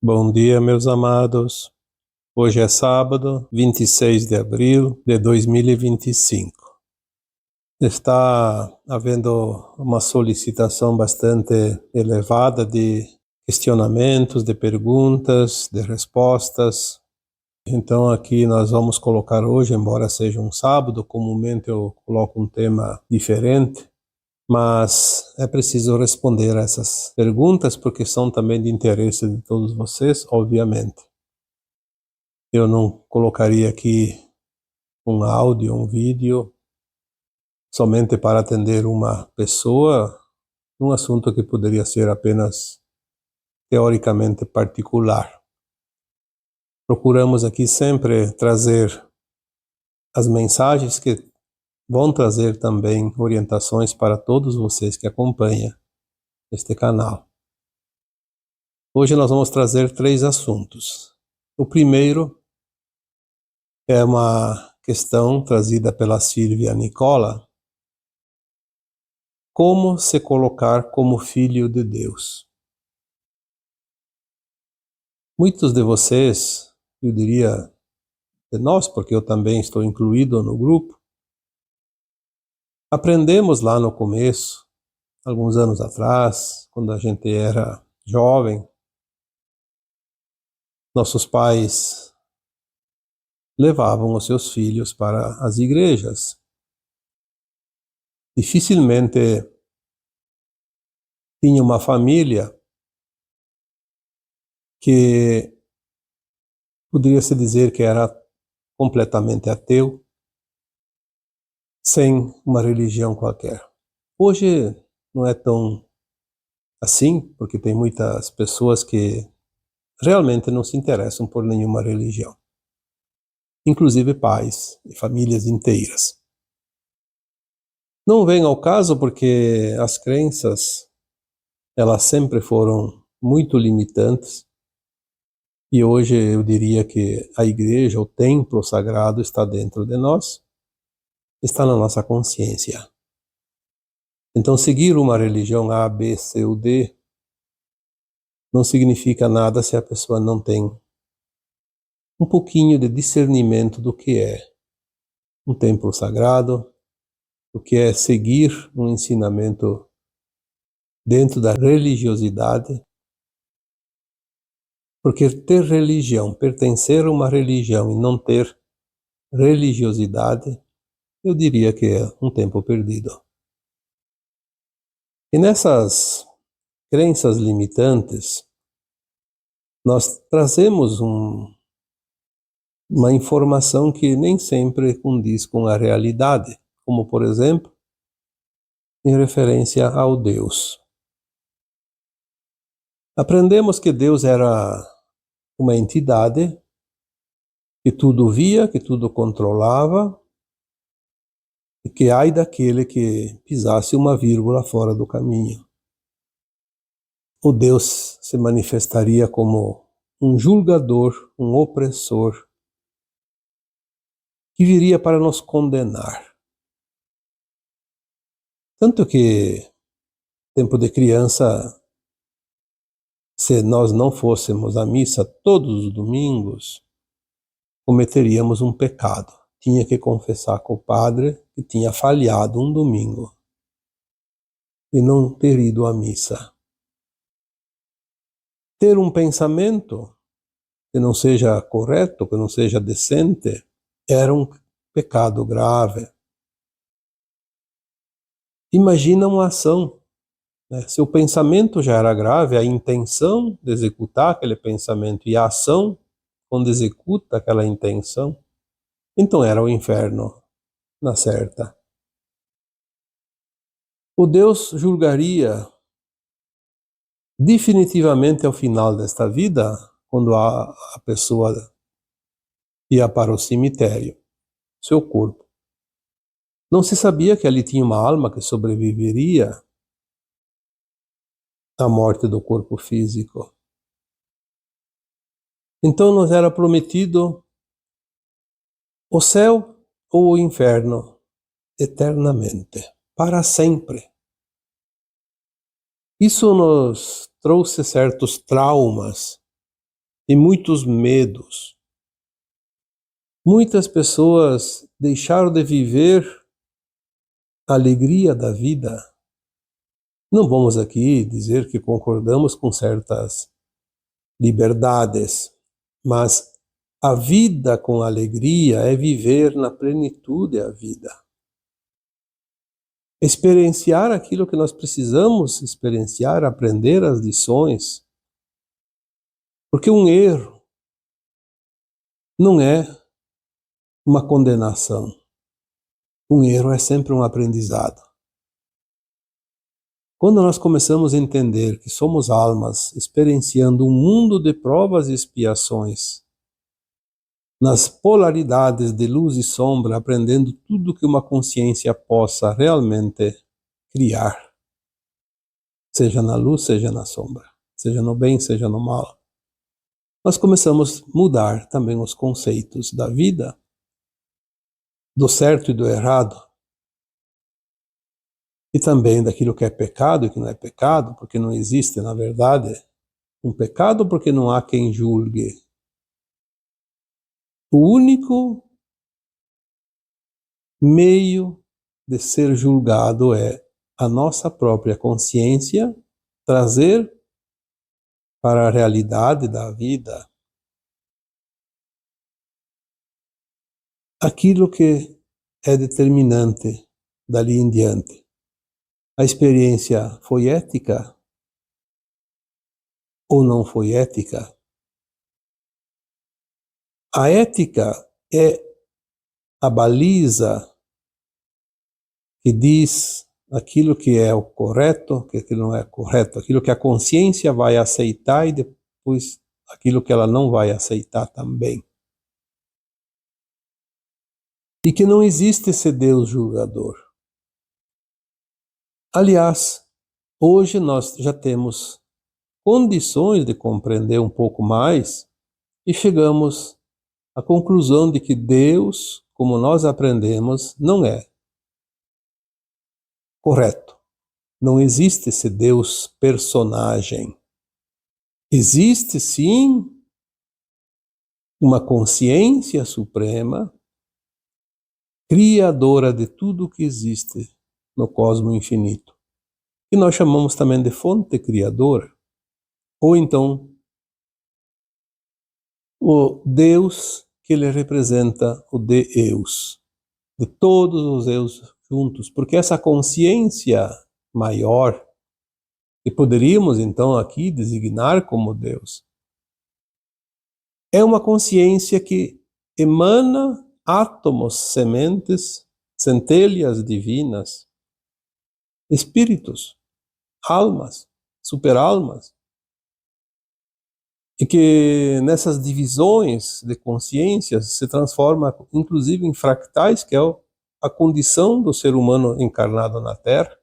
Bom dia, meus amados. Hoje é sábado, 26 de abril de 2025. Está havendo uma solicitação bastante elevada de questionamentos, de perguntas, de respostas. Então aqui nós vamos colocar hoje, embora seja um sábado, comumente eu coloco um tema diferente, mas é preciso responder a essas perguntas porque são também de interesse de todos vocês, obviamente. Eu não colocaria aqui um áudio, um vídeo, somente para atender uma pessoa, num assunto que poderia ser apenas teoricamente particular. Procuramos aqui sempre trazer as mensagens que vão trazer também orientações para todos vocês que acompanham este canal. Hoje nós vamos trazer 3 assuntos. O primeiro é uma questão trazida pela Silvia Nicola: como se colocar como filho de Deus. Muitos de vocês, eu diria de nós, porque eu também estou incluído no grupo, aprendemos lá no começo, alguns anos atrás, quando a gente era jovem, nossos pais levavam os seus filhos para as igrejas. Dificilmente tinha uma família que poderia se dizer que era completamente ateu, sem uma religião qualquer. Hoje não é tão assim, porque tem muitas pessoas que realmente não se interessam por nenhuma religião, inclusive pais e famílias inteiras. Não vem ao caso porque as crenças, elas sempre foram muito limitantes, e hoje eu diria que a igreja, o templo sagrado, está dentro de nós, está na nossa consciência. Então seguir uma religião A, B, C ou D não significa nada se a pessoa não tem um pouquinho de discernimento do que é um templo sagrado, o que é seguir um ensinamento dentro da religiosidade, porque ter religião, pertencer a uma religião e não ter religiosidade, eu diria que é um tempo perdido. E nessas crenças limitantes, nós trazemos uma informação que nem sempre condiz com a realidade, como por exemplo, em referência ao Deus. Aprendemos que Deus era uma entidade que tudo via, que tudo controlava, e que ai daquele que pisasse uma vírgula fora do caminho. O Deus se manifestaria como um julgador, um opressor, que viria para nos condenar. Tanto que, tempo de criança, se nós não fôssemos à missa todos os domingos, cometeríamos um pecado. Tinha que confessar com o padre que tinha falhado um domingo e não ter ido à missa. Ter um pensamento que não seja correto, que não seja decente, era um pecado grave. Imagina uma ação, né? Se o pensamento já era grave, a intenção de executar aquele pensamento e a ação quando executa aquela intenção, então era o inferno na certa. O Deus julgaria definitivamente ao final desta vida, quando a pessoa ia para o cemitério, seu corpo. Não se sabia que ali tinha uma alma que sobreviveria à morte do corpo físico. Então nos era prometido o céu ou o inferno eternamente, para sempre. Isso nos trouxe certos traumas e muitos medos. Muitas pessoas deixaram de viver a alegria da vida. Não vamos aqui dizer que concordamos com certas liberdades, mas a vida com alegria é viver na plenitude a vida. Experienciar aquilo que nós precisamos experienciar, aprender as lições. Porque um erro não é uma condenação. Um erro é sempre um aprendizado. Quando nós começamos a entender que somos almas experienciando um mundo de provas e expiações, nas polaridades de luz e sombra, aprendendo tudo que uma consciência possa realmente criar, seja na luz, seja na sombra, seja no bem, seja no mal, nós começamos a mudar também os conceitos da vida, do certo e do errado, e também daquilo que é pecado e que não é pecado, porque não existe, na verdade, um pecado, porque não há quem julgue. O único meio de ser julgado é a nossa própria consciência trazer para a realidade da vida aquilo que é determinante dali em diante. A experiência foi ética ou não foi ética? A ética é a baliza que diz aquilo que é o correto, que não é correto, aquilo que a consciência vai aceitar e depois aquilo que ela não vai aceitar também. E que não existe esse Deus julgador. Aliás, hoje nós já temos condições de compreender um pouco mais e chegamos à conclusão de que Deus, como nós aprendemos, não é correto. Não existe esse Deus personagem. Existe sim uma consciência suprema, criadora de tudo o que existe no cosmos infinito, que nós chamamos também de fonte criadora, ou então o Deus que ele representa, o de-eus, de todos os eus juntos, porque essa consciência maior, que poderíamos então aqui designar como Deus, é uma consciência que emana átomos, sementes, centelhas divinas, espíritos, almas, superalmas, e que nessas divisões de consciências se transforma inclusive em fractais, que é a condição do ser humano encarnado na Terra.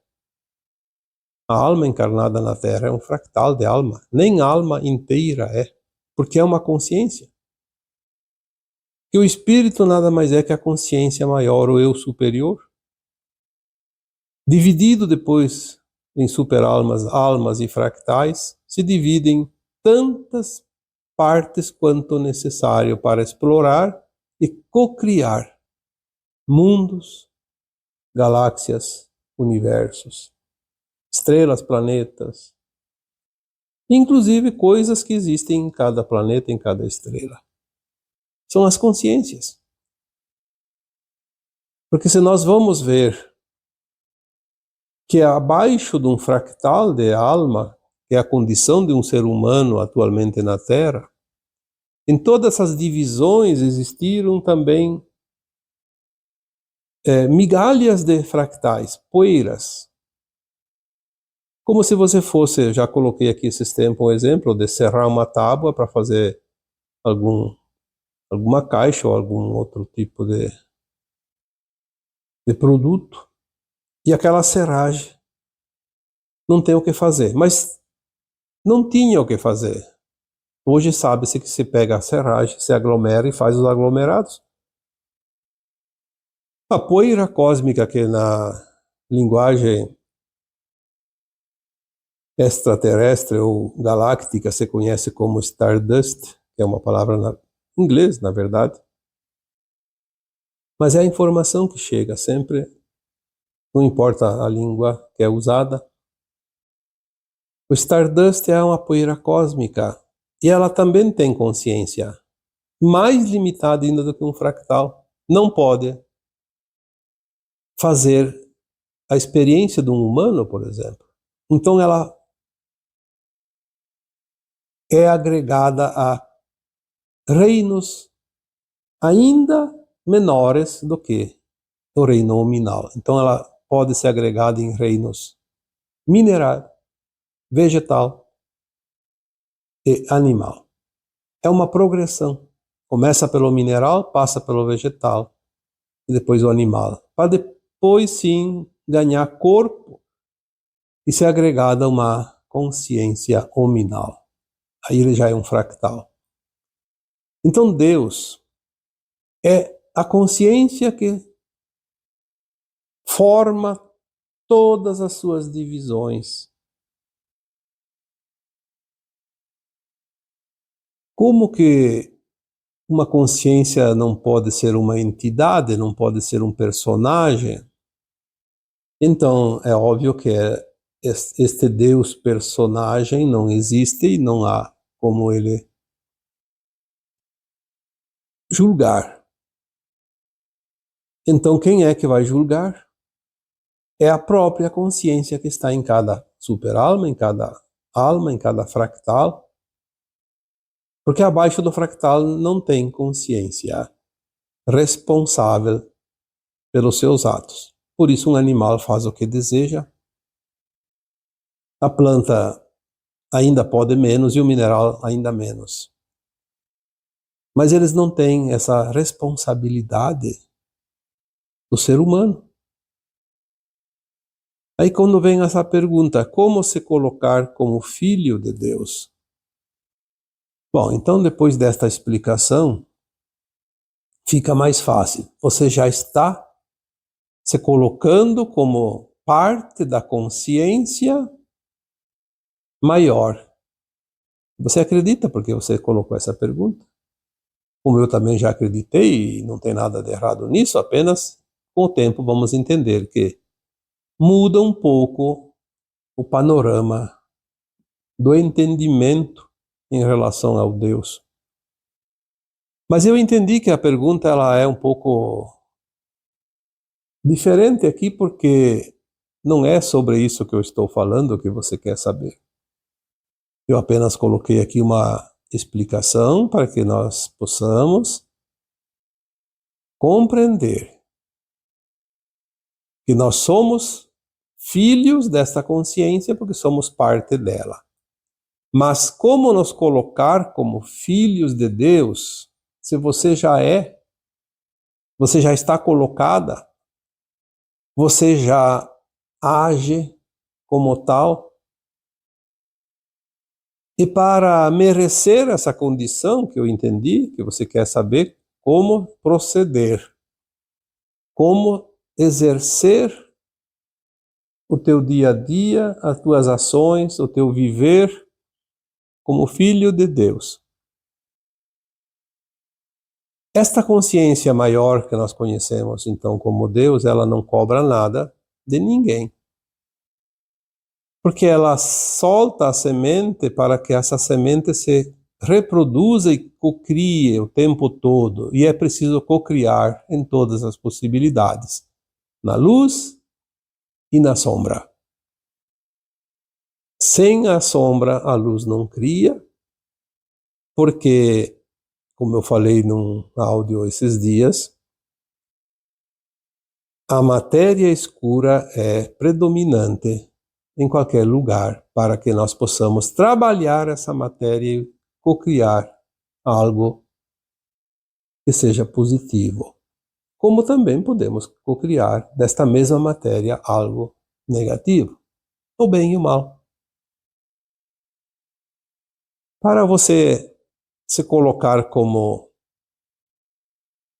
A alma encarnada na Terra é um fractal de alma, nem alma inteira é, porque é uma consciência. Que o espírito nada mais é que a consciência maior, o eu superior, dividido depois em superalmas, almas e fractais, se dividem em tantas partes quanto necessário para explorar e cocriar mundos, galáxias, universos, estrelas, planetas, inclusive coisas que existem em cada planeta, em cada estrela. São as consciências. Porque se nós vamos ver que abaixo de um fractal de alma, que é a condição de um ser humano atualmente na Terra, em todas essas divisões existiram também migalhas de fractais, poeiras. Como se você fosse, já coloquei aqui esses tempos um exemplo de serrar uma tábua para fazer alguma caixa ou algum outro tipo de produto, e aquela serragem não tem o que fazer, mas não tinha o que fazer. Hoje sabe-se que se pega a serragem, se aglomera e faz os aglomerados. A poeira cósmica, que na linguagem extraterrestre ou galáctica se conhece como Stardust, que é uma palavra em inglês, na verdade. Mas é a informação que chega sempre, não importa a língua que é usada. O Stardust é uma poeira cósmica e ela também tem consciência, mais limitada ainda do que um fractal. Não pode fazer a experiência de um humano, por exemplo. Então ela é agregada a reinos ainda menores do que o reino nominal. Então ela pode ser agregada em reinos mineral, vegetal e animal. É uma progressão. Começa pelo mineral, passa pelo vegetal e depois o animal, para depois sim ganhar corpo e ser agregada a uma consciência hominal. Aí ele já é um fractal. Então Deus é a consciência que forma todas as suas divisões. Como que uma consciência não pode ser uma entidade, não pode ser um personagem? Então é óbvio que este Deus personagem não existe e não há como ele julgar. Então quem é que vai julgar? É a própria consciência que está em cada superalma, em cada alma, em cada fractal. Porque abaixo do fractal não tem consciência responsável pelos seus atos. Por isso um animal faz o que deseja, a planta ainda pode menos e o mineral ainda menos. Mas eles não têm essa responsabilidade do ser humano. Aí quando vem essa pergunta, como se colocar como filho de Deus? Bom, então depois desta explicação, fica mais fácil. Você já está se colocando como parte da consciência maior. Você acredita porque você colocou essa pergunta? Como eu também já acreditei, e não tem nada de errado nisso, apenas com o tempo vamos entender que muda um pouco o panorama do entendimento em relação ao Deus. Mas eu entendi que a pergunta ela é um pouco diferente aqui porque não é sobre isso que eu estou falando que você quer saber. Eu apenas coloquei aqui uma explicação para que nós possamos compreender que nós somos filhos desta consciência porque somos parte dela. Mas como nos colocar como filhos de Deus, se você já é, você já está colocada, você já age como tal? E para merecer essa condição que eu entendi, que você quer saber como proceder, como exercer o teu dia a dia, as tuas ações, o teu viver como filho de Deus. Esta consciência maior que nós conhecemos então como Deus, ela não cobra nada de ninguém. Porque ela solta a semente para que essa semente se reproduza e cocrie o tempo todo. E é preciso cocriar em todas as possibilidades, na luz e na sombra. Sem a sombra, a luz não cria, porque, como eu falei num áudio esses dias, a matéria escura é predominante em qualquer lugar para que nós possamos trabalhar essa matéria e cocriar algo que seja positivo. Como também podemos cocriar desta mesma matéria algo negativo, o bem e o mal. Para você se colocar como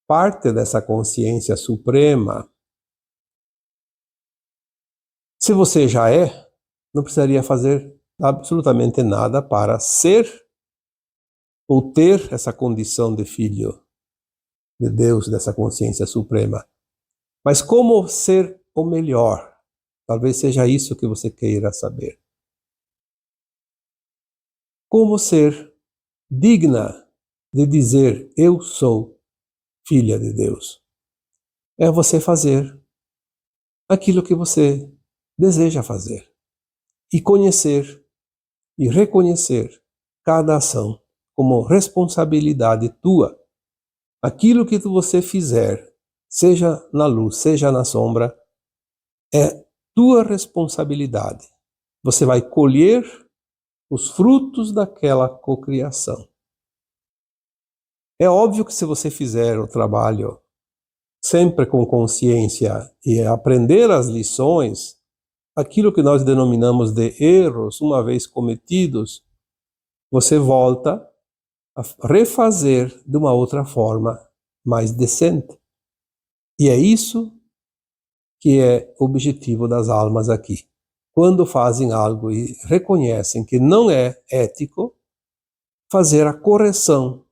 parte dessa consciência suprema, se você já é, não precisaria fazer absolutamente nada para ser ou ter essa condição de filho de Deus, dessa consciência suprema. Mas como ser o melhor? Talvez seja isso que você queira saber. Como ser digna de dizer eu sou filha de Deus? É você fazer aquilo que você deseja fazer e conhecer e reconhecer cada ação como responsabilidade tua. Aquilo que você fizer, seja na luz, seja na sombra, é tua responsabilidade. Você vai colher os frutos daquela cocriação. É óbvio que se você fizer o trabalho sempre com consciência e aprender as lições, aquilo que nós denominamos de erros, uma vez cometidos, você volta a refazer de uma outra forma mais decente. E é isso que é o objetivo das almas aqui. Quando fazem algo e reconhecem que não é ético, fazer a correção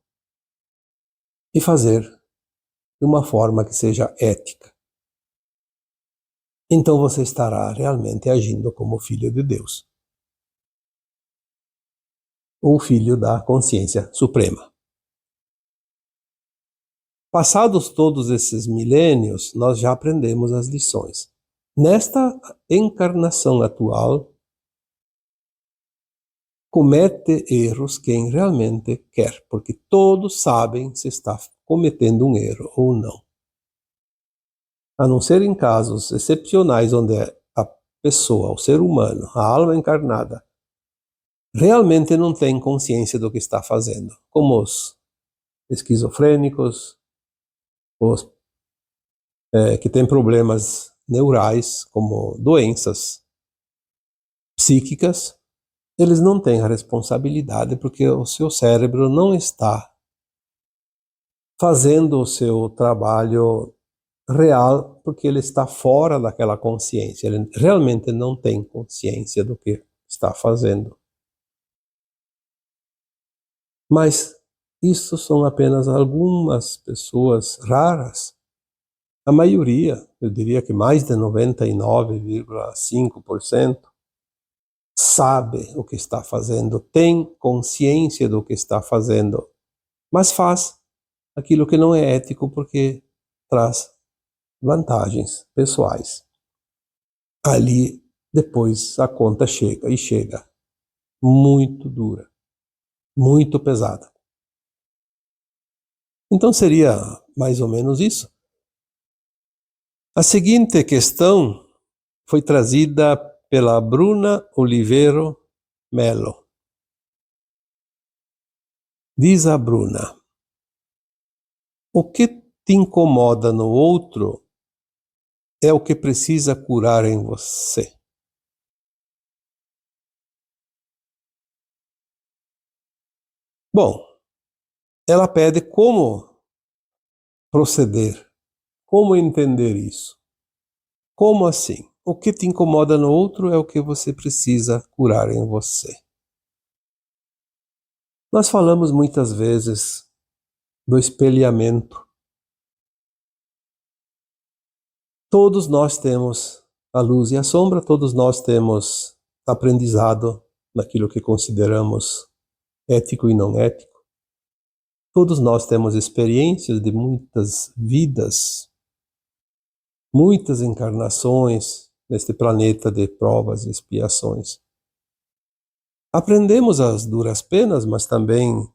e fazer de uma forma que seja ética. Então você estará realmente agindo como filho de Deus, ou filho da consciência suprema. Passados todos esses milênios, nós já aprendemos as lições. Nesta encarnação atual, comete erros quem realmente quer, porque todos sabem se está cometendo um erro ou não. A não ser em casos excepcionais onde a pessoa, o ser humano, a alma encarnada, realmente não tem consciência do que está fazendo, como os esquizofrênicos, os que têm problemas neurais, como doenças psíquicas, eles não têm a responsabilidade porque o seu cérebro não está fazendo o seu trabalho real, porque ele está fora daquela consciência, ele realmente não tem consciência do que está fazendo. Mas isso são apenas algumas pessoas raras. A maioria, eu diria que mais de 99,5%, sabe o que está fazendo, tem consciência do que está fazendo, mas faz aquilo que não é ético porque traz vantagens pessoais. Ali, depois, a conta chega, e chega muito dura, muito pesada. Então seria mais ou menos isso. A seguinte questão foi trazida pela Bruna Oliveiro Melo. Diz a Bruna: o que te incomoda no outro é o que precisa curar em você. Bom, ela pede como proceder, como entender isso. Como assim? O que te incomoda no outro é o que você precisa curar em você. Nós falamos muitas vezes do espelhamento. Todos nós temos a luz e a sombra, todos nós temos aprendizado naquilo que consideramos ético e não ético. Todos nós temos experiências de muitas vidas, muitas encarnações neste planeta de provas e expiações. Aprendemos as duras penas, mas também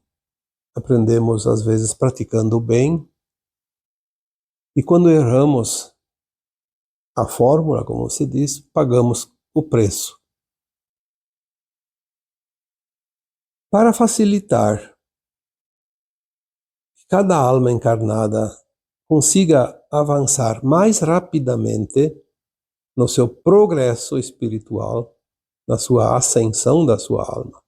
aprendemos às vezes praticando o bem. E quando erramos a fórmula, como se diz, pagamos o preço. Para facilitar que cada alma encarnada consiga avançar mais rapidamente no seu progresso espiritual, na sua ascensão da sua alma,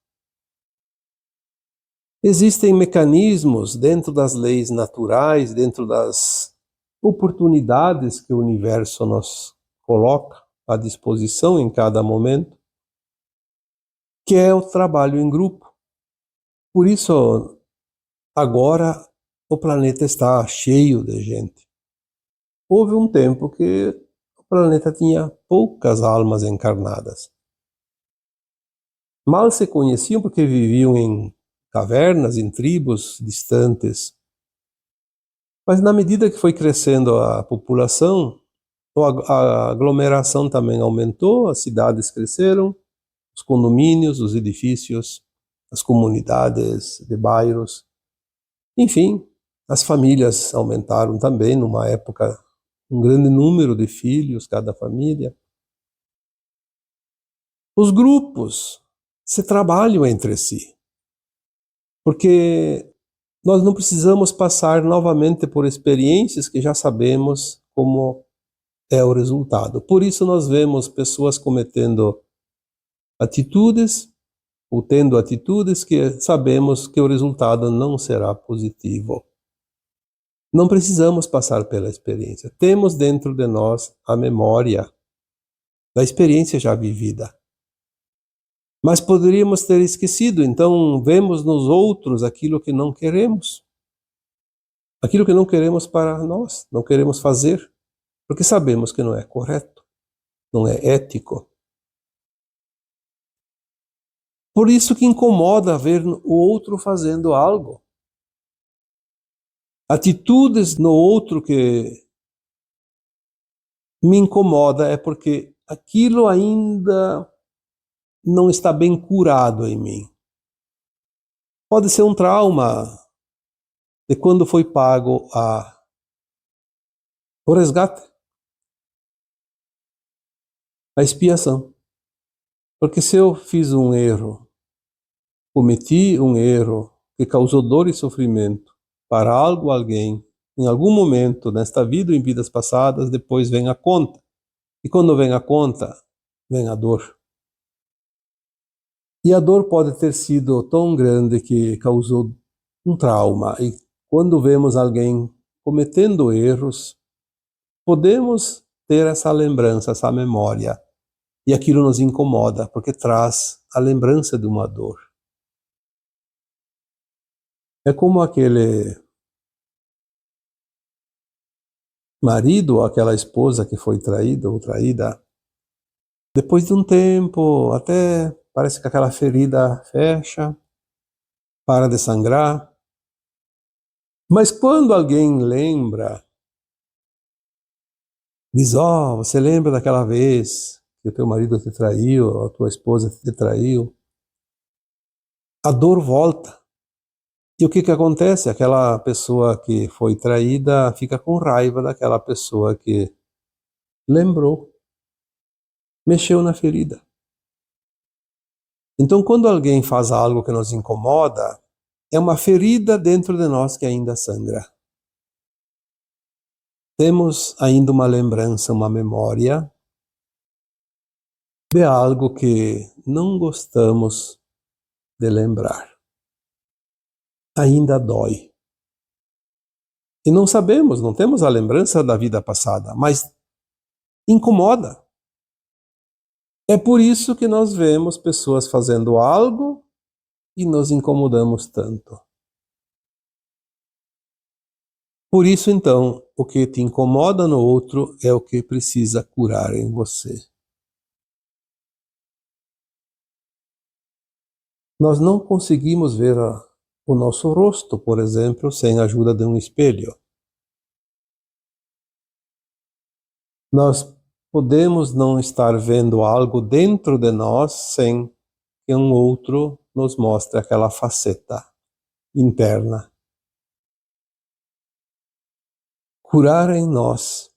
existem mecanismos dentro das leis naturais, dentro das oportunidades que o universo nos coloca à disposição em cada momento, que é o trabalho em grupo. Por isso, agora o planeta está cheio de gente. Houve um tempo que o planeta tinha poucas almas encarnadas. Mal se conheciam porque viviam em cavernas, em tribos distantes. Mas na medida que foi crescendo a população, a aglomeração também aumentou, as cidades cresceram, os condomínios, os edifícios, as comunidades de bairros, enfim, as famílias aumentaram também, numa época, um grande número de filhos, cada família. Os grupos se trabalham entre si, porque nós não precisamos passar novamente por experiências que já sabemos como é o resultado. Por isso nós vemos pessoas cometendo atitudes ou tendo atitudes que sabemos que o resultado não será positivo. Não precisamos passar pela experiência. Temos dentro de nós a memória da experiência já vivida. Mas poderíamos ter esquecido, então vemos nos outros aquilo que não queremos. Aquilo que não queremos para nós, não queremos fazer, porque sabemos que não é correto, não é ético. Por isso que incomoda ver o outro fazendo algo. Atitudes no outro que me incomoda é porque aquilo ainda não está bem curado em mim. Pode ser um trauma de quando foi pago o resgate, a expiação. Porque se eu fiz um erro, cometi um erro que causou dor e sofrimento para algo, alguém, em algum momento, nesta vida ou em vidas passadas, depois vem a conta. E quando vem a conta, vem a dor. E a dor pode ter sido tão grande que causou um trauma. E quando vemos alguém cometendo erros, podemos ter essa lembrança, essa memória. E aquilo nos incomoda, porque traz a lembrança de uma dor. É como aquele marido ou aquela esposa que foi traído ou traída. Depois de um tempo, até parece que aquela ferida fecha, para de sangrar. Mas quando alguém lembra, diz, você lembra daquela vez que o teu marido te traiu, ou a tua esposa te traiu? A dor volta. E o que que acontece? Aquela pessoa que foi traída fica com raiva daquela pessoa que lembrou, mexeu na ferida. Então, quando alguém faz algo que nos incomoda, é uma ferida dentro de nós que ainda sangra. Temos ainda uma lembrança, uma memória de algo que não gostamos de lembrar. Ainda dói. E não sabemos, não temos a lembrança da vida passada, mas incomoda. É por isso que nós vemos pessoas fazendo algo e nos incomodamos tanto. Por isso, então, o que te incomoda no outro é o que precisa curar em você. Nós não conseguimos ver o nosso rosto, por exemplo, sem a ajuda de um espelho. Nós podemos não estar vendo algo dentro de nós sem que um outro nos mostre aquela faceta interna. Curar em nós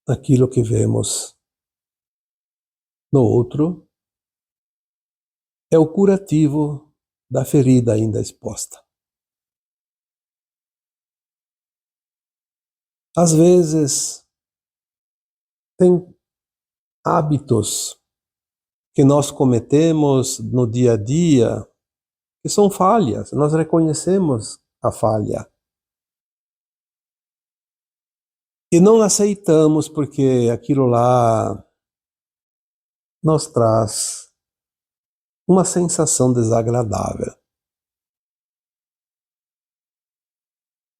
aquilo que vemos no outro é o curativo da ferida ainda exposta. Às vezes, tem hábitos que nós cometemos no dia a dia que são falhas, nós reconhecemos a falha. E não aceitamos porque aquilo lá nos traz uma sensação desagradável.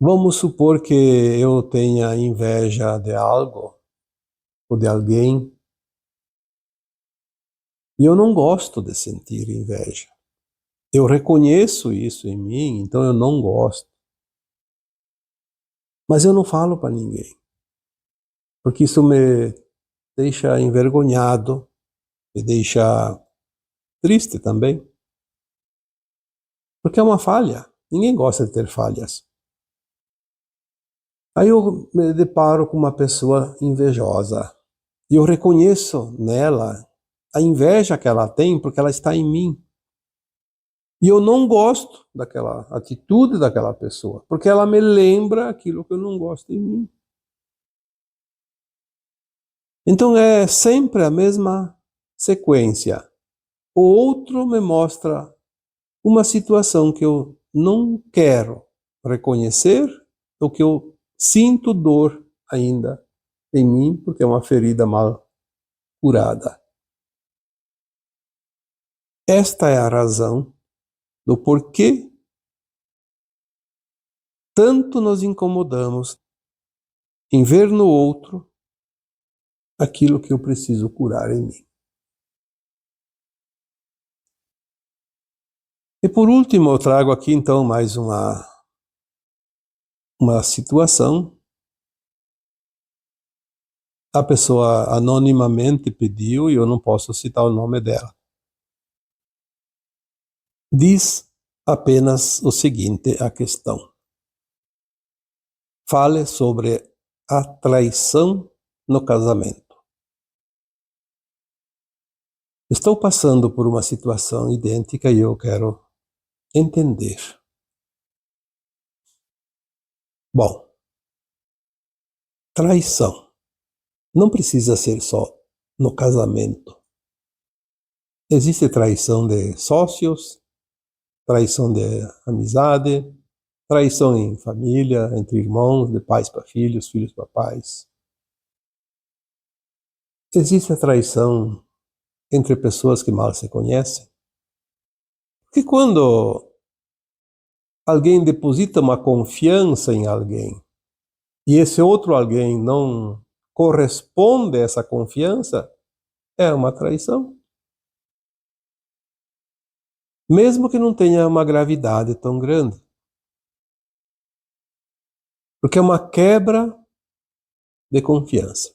Vamos supor que eu tenha inveja de algo ou de alguém e eu não gosto de sentir inveja. Eu reconheço isso em mim, então eu não gosto. Mas eu não falo para ninguém, porque isso me deixa envergonhado, me deixa triste também, porque é uma falha. Ninguém gosta de ter falhas. Aí eu me deparo com uma pessoa invejosa e eu reconheço nela a inveja que ela tem porque ela está em mim. E eu não gosto daquela atitude daquela pessoa, porque ela me lembra aquilo que eu não gosto em mim. Então é sempre a mesma sequência. O outro me mostra uma situação que eu não quero reconhecer, ou que eu sinto dor ainda em mim, porque é uma ferida mal curada. Esta é a razão do porquê tanto nos incomodamos em ver no outro aquilo que eu preciso curar em mim. E por último, eu trago aqui então mais uma situação. A pessoa anonimamente pediu e eu não posso citar o nome dela. Diz apenas o seguinte, a questão. Fale sobre a traição no casamento. Estou passando por uma situação idêntica e eu quero entender. Bom, traição não precisa ser só no casamento. Existe traição de sócios, traição de amizade, traição em família, entre irmãos, de pais para filhos, filhos para pais. Existe a traição entre pessoas que mal se conhecem. Porque quando alguém deposita uma confiança em alguém e esse outro alguém não corresponde a essa confiança, é uma traição. Mesmo que não tenha uma gravidade tão grande. Porque é uma quebra de confiança.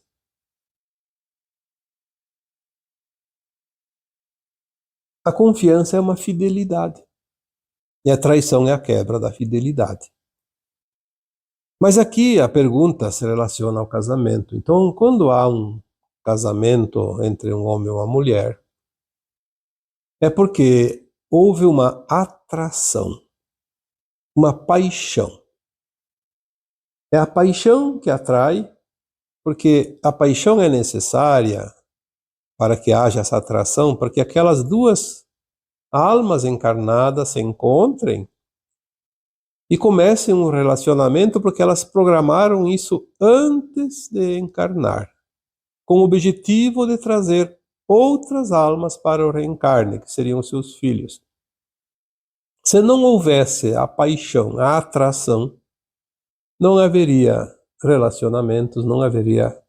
A confiança é uma fidelidade. E a traição é a quebra da fidelidade. Mas aqui a pergunta se relaciona ao casamento. Então, quando há um casamento entre um homem e uma mulher, é porque houve uma atração, uma paixão. É a paixão que atrai, porque a paixão é necessária para que haja essa atração, para que aquelas duas almas encarnadas se encontrem e comecem um relacionamento, porque elas programaram isso antes de encarnar, com o objetivo de trazer outras almas para o reencarne, que seriam seus filhos. Se não houvesse a paixão, a atração, não haveria relacionamentos, não haveria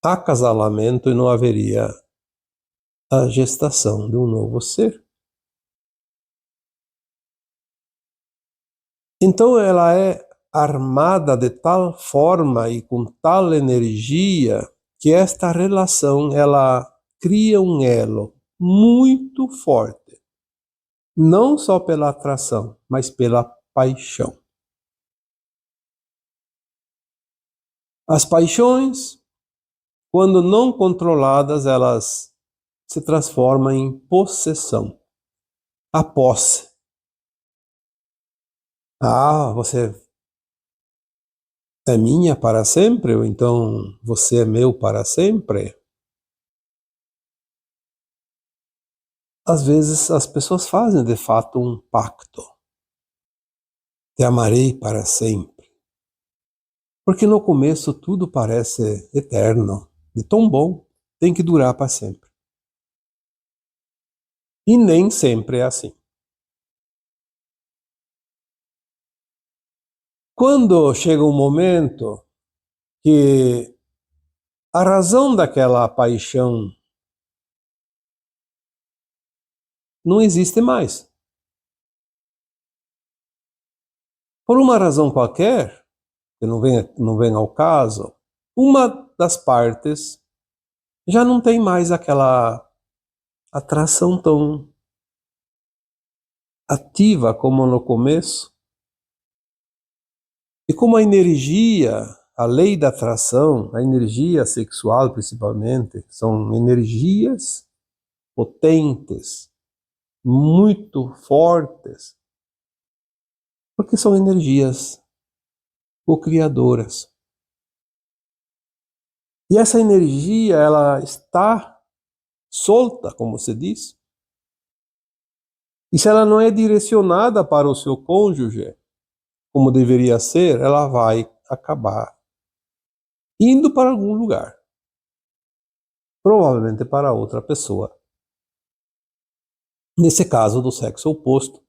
acasalamento e não haveria a gestação de um novo ser. Então ela é armada de tal forma e com tal energia que esta relação ela cria um elo muito forte, não só pela atração, mas pela paixão. As paixões, quando não controladas, elas se transformam em possessão, a posse. Ah, você é minha para sempre, ou então você é meu para sempre. Às vezes as pessoas fazem de fato um pacto. Te amarei para sempre. Porque no começo tudo parece eterno, de tão bom, tem que durar para sempre. E nem sempre é assim. Quando chega um momento que a razão daquela paixão não existe mais. Por uma razão qualquer, que não vem ao caso, uma das partes já não tem mais aquela atração tão ativa como no começo. E como a energia, a lei da atração, a energia sexual principalmente, são energias potentes, muito fortes, porque são energias co-criadoras. E essa energia, ela está solta, como se diz. E se ela não é direcionada para o seu cônjuge, como deveria ser, ela vai acabar indo para algum lugar. Provavelmente para outra pessoa. Nesse caso, do sexo oposto.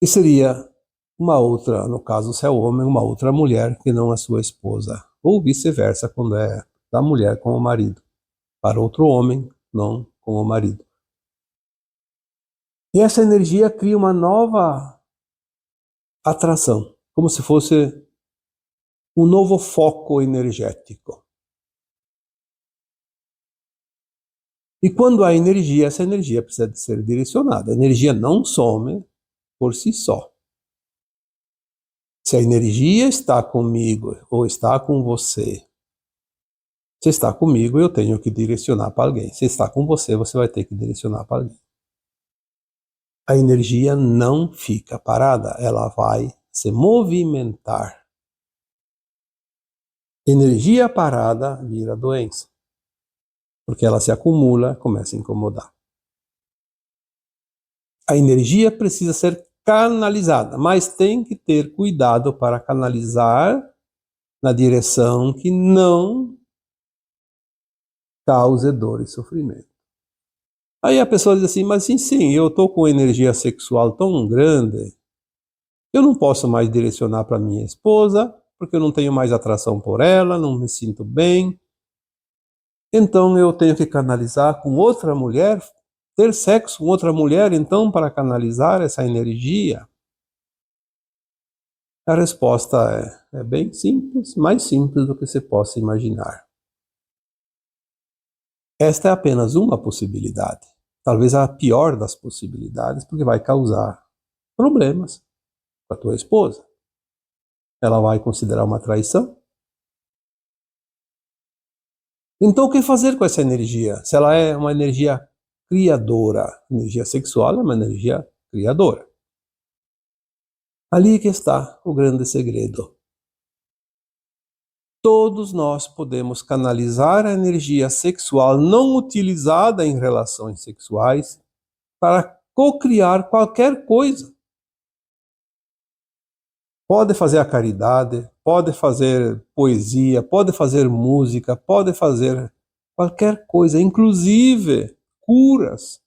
E seria uma outra, no caso, se é homem, uma outra mulher que não a sua esposa. Ou vice-versa, quando é da mulher com o marido. Para outro homem, não com o marido. E essa energia cria uma nova atração, como se fosse um novo foco energético. E quando há energia, essa energia precisa de ser direcionada. A energia não some por si só. Se a energia está comigo ou está com você, se está comigo, eu tenho que direcionar para alguém. Se está com você, você vai ter que direcionar para alguém. A energia não fica parada, ela vai se movimentar. Energia parada vira doença, porque ela se acumula, começa a incomodar. A energia precisa ser canalizada, mas tem que ter cuidado para canalizar na direção que não cause dor e sofrimento. Aí a pessoa diz assim, mas sim, eu estou com energia sexual tão grande, eu não posso mais direcionar para minha esposa, porque eu não tenho mais atração por ela, não me sinto bem. Então eu tenho que canalizar com outra mulher, ter sexo com outra mulher, então, para canalizar essa energia? A resposta é bem simples, mais simples do que você possa imaginar. Esta é apenas uma possibilidade, talvez a pior das possibilidades, porque vai causar problemas com a tua esposa. Ela vai considerar uma traição. Então, o que fazer com essa energia? Se ela é uma energia criadora, energia sexual é uma energia criadora. Ali que está o grande segredo. Todos nós podemos canalizar a energia sexual não utilizada em relações sexuais para co-criar qualquer coisa. Pode fazer a caridade, pode fazer poesia, pode fazer música, pode fazer qualquer coisa, inclusive curas.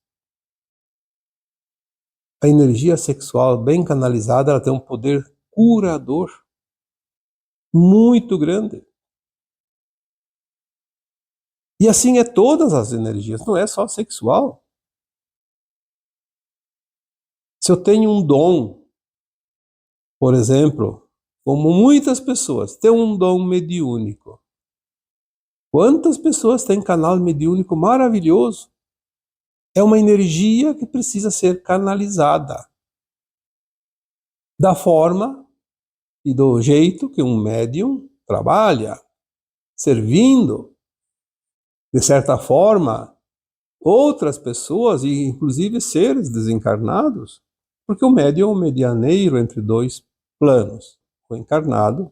A energia sexual bem canalizada, ela tem um poder curador muito grande. E assim é todas as energias, não é só sexual. Se eu tenho um dom, por exemplo, como muitas pessoas têm um dom mediúnico. Quantas pessoas têm canal mediúnico maravilhoso? É uma energia que precisa ser canalizada da forma e do jeito que um médium trabalha, servindo, de certa forma, outras pessoas e inclusive seres desencarnados, porque o médium é um medianeiro entre dois planos, o encarnado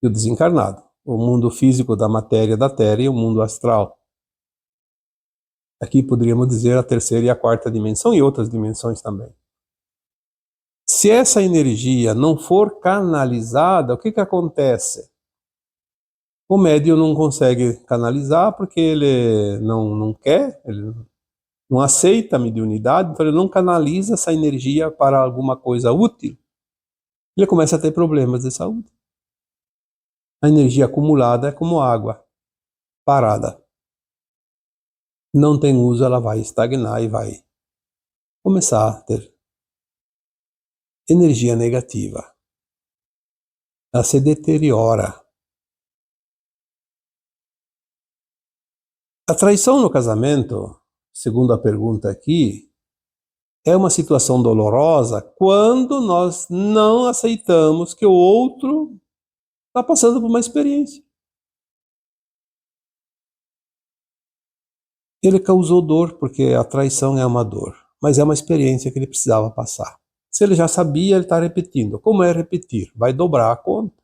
e o desencarnado, o mundo físico da matéria da Terra e o mundo astral. Aqui poderíamos dizer a terceira e a quarta dimensão e outras dimensões também. Se essa energia não for canalizada, o que acontece? O médium não consegue canalizar porque ele não quer, ele não aceita a mediunidade, então ele não canaliza essa energia para alguma coisa útil. ele começa a ter problemas de saúde. A energia acumulada é como água parada. Não tem uso, ela vai estagnar e vai começar a ter energia negativa. Ela se deteriora. A traição no casamento, segundo a pergunta aqui, é uma situação dolorosa quando nós não aceitamos que o outro está passando por uma experiência. Ele causou dor, porque a traição é uma dor, mas é uma experiência que ele precisava passar. Se ele já sabia, ele está repetindo. Como é repetir? Vai dobrar a conta.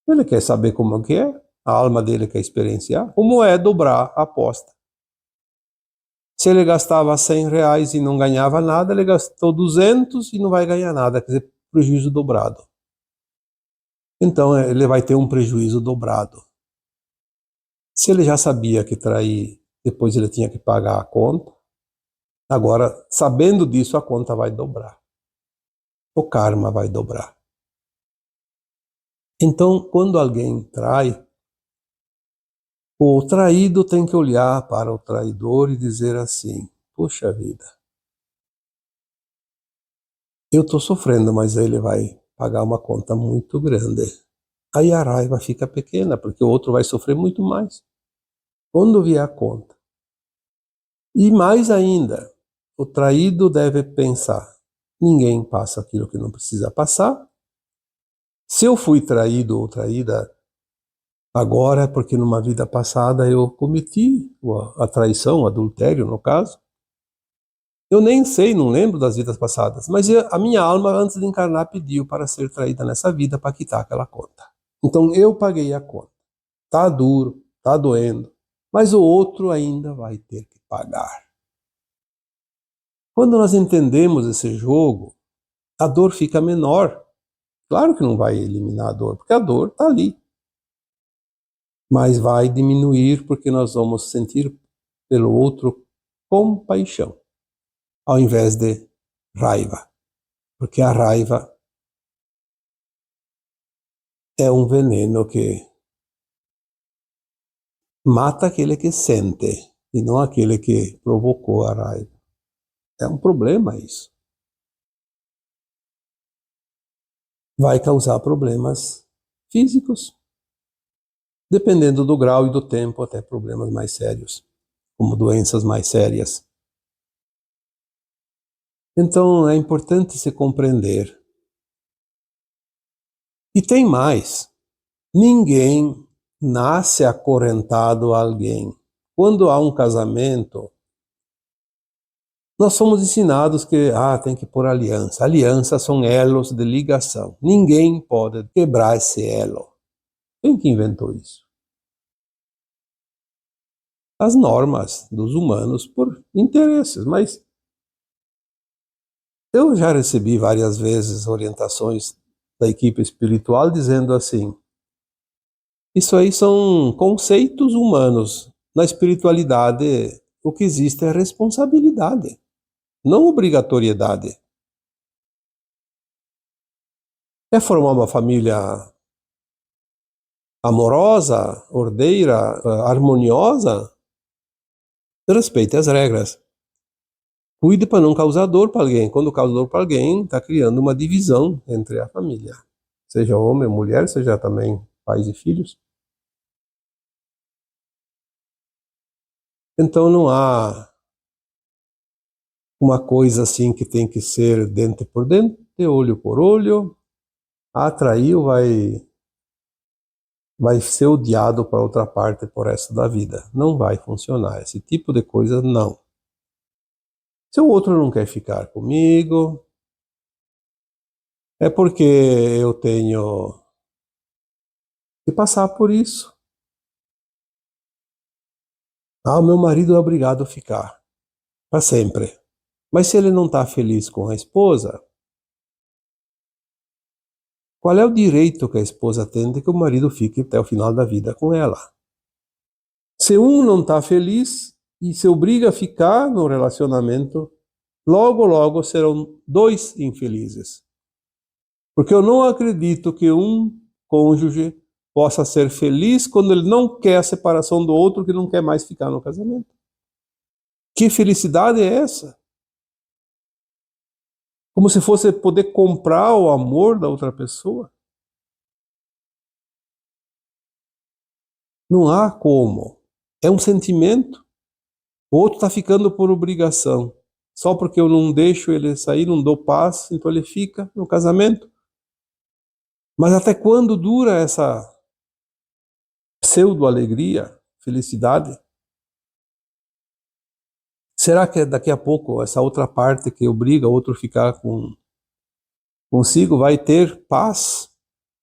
Ele quer saber como que é, a alma dele quer experienciar. Como é dobrar a aposta? Se ele gastava 100 reais e não ganhava nada, ele gastou 200 e não vai ganhar nada, quer dizer, prejuízo dobrado. Então ele vai ter um prejuízo dobrado. Se ele já sabia que trair, depois ele tinha que pagar a conta, agora, sabendo disso, a conta vai dobrar. O karma vai dobrar. Então, quando alguém trai, o traído tem que olhar para o traidor e dizer assim: puxa vida, eu estou sofrendo, mas ele vai pagar uma conta muito grande. Aí a raiva fica pequena, porque o outro vai sofrer muito mais quando vier a conta. E mais ainda, o traído deve pensar: ninguém passa aquilo que não precisa passar. Se eu fui traído ou traída agora é porque numa vida passada eu cometi a traição, o adultério no caso. Eu nem sei, não lembro das vidas passadas, mas a minha alma antes de encarnar pediu para ser traída nessa vida para quitar aquela conta. Então eu paguei a conta. Tá duro, tá doendo, mas o outro ainda vai ter que pagar. Quando nós entendemos esse jogo, a dor fica menor. Claro que não vai eliminar a dor, porque a dor está ali. Mas vai diminuir porque nós vamos sentir pelo outro compaixão, ao invés de raiva. Porque a raiva é um veneno que mata aquele que sente e não aquele que provocou a raiva. É um problema isso. Vai causar problemas físicos, dependendo do grau e do tempo, até problemas mais sérios, como doenças mais sérias. Então é importante se compreender. E tem mais. Ninguém nasce acorrentado a alguém. Quando há um casamento, nós somos ensinados que tem que pôr aliança. Alianças são elos de ligação. Ninguém pode quebrar esse elo. Quem que inventou isso? As normas dos humanos por interesses, mas eu já recebi várias vezes orientações da equipe espiritual dizendo assim: isso aí são conceitos humanos. Na espiritualidade, o que existe é responsabilidade, não obrigatoriedade. É formar uma família amorosa, ordeira, harmoniosa, respeite as regras. Cuide para não causar dor para alguém. Quando causa dor para alguém, está criando uma divisão entre a família. Seja homem ou mulher, seja também pais e filhos. Então não há uma coisa assim que tem que ser dente por dente, olho por olho. Traiu, vai ser odiado para outra parte por resto da vida. Não vai funcionar. Esse tipo de coisa, não. Se o outro não quer ficar comigo, é porque eu tenho que passar por isso. O meu marido é obrigado a ficar para sempre. Mas se ele não está feliz com a esposa, qual é o direito que a esposa tem de que o marido fique até o final da vida com ela? Se um não está feliz e se obriga a ficar no relacionamento, logo, logo serão dois infelizes. Porque eu não acredito que um cônjuge possa ser feliz quando ele não quer a separação do outro, que não quer mais ficar no casamento. Que felicidade é essa? Como se fosse poder comprar o amor da outra pessoa. Não há como. É um sentimento. O outro está ficando por obrigação. Só porque eu não deixo ele sair, não dou paz, então ele fica no casamento. Mas até quando dura essa pseudo-alegria, felicidade? Será que daqui a pouco essa outra parte que obriga o outro a ficar consigo vai ter paz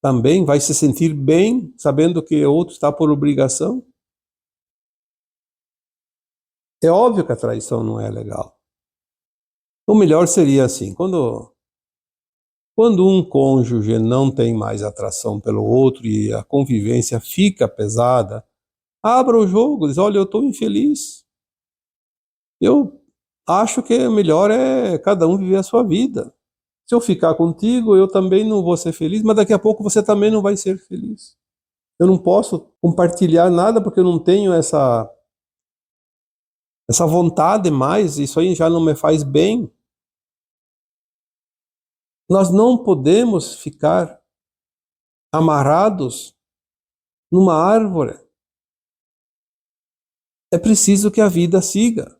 também? Vai se sentir bem sabendo que o outro está por obrigação? É óbvio que a traição não é legal. O melhor seria assim, quando um cônjuge não tem mais atração pelo outro e a convivência fica pesada, abra o jogo, diz, olha, eu estou infeliz. Eu acho que o melhor é cada um viver a sua vida. Se eu ficar contigo, eu também não vou ser feliz, mas daqui a pouco você também não vai ser feliz. Eu não posso compartilhar nada porque eu não tenho essa vontade mais, isso aí já não me faz bem. Nós não podemos ficar amarrados numa árvore. É preciso que a vida siga.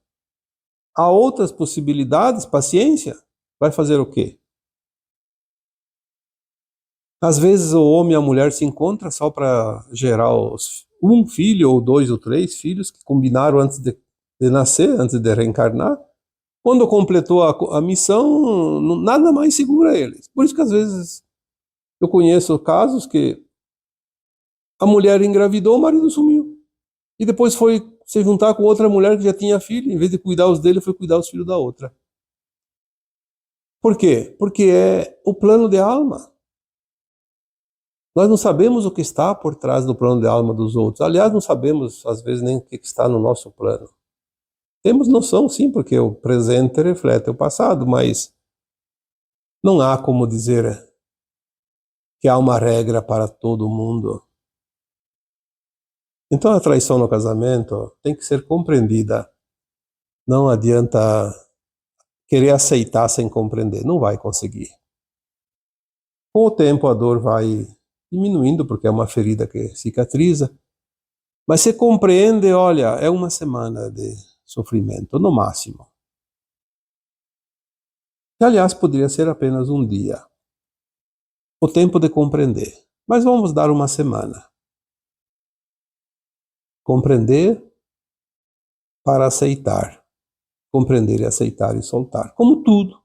Há outras possibilidades, paciência. Vai fazer o quê? Às vezes o homem e a mulher se encontram só para gerar um filho, ou dois ou três filhos, que combinaram antes de nascer, antes de reencarnar. Quando completou a missão, nada mais segura eles. Por isso que às vezes eu conheço casos que a mulher engravidou, o marido sumiu. E depois foi se juntar com outra mulher que já tinha filho, em vez de cuidar os dele, foi cuidar os filhos da outra. Por quê? Porque é o plano de alma. Nós não sabemos o que está por trás do plano de alma dos outros. Aliás, não sabemos, às vezes, nem o que está no nosso plano. Temos noção, sim, porque o presente reflete o passado, mas não há como dizer que há uma regra para todo mundo. Então, a traição no casamento tem que ser compreendida. Não adianta querer aceitar sem compreender. Não vai conseguir. Com o tempo, a dor vai diminuindo, porque é uma ferida que cicatriza. Mas você compreende, olha, é uma semana de sofrimento, no máximo. Que, aliás, poderia ser apenas um dia. O tempo de compreender. Mas vamos dar uma semana. Compreender para aceitar. Compreender e aceitar e soltar. Como tudo.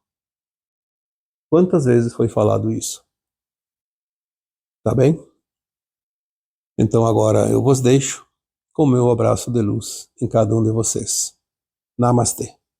Quantas vezes foi falado isso? Tá bem? Então agora eu vos deixo com o meu abraço de luz em cada um de vocês. Namastê.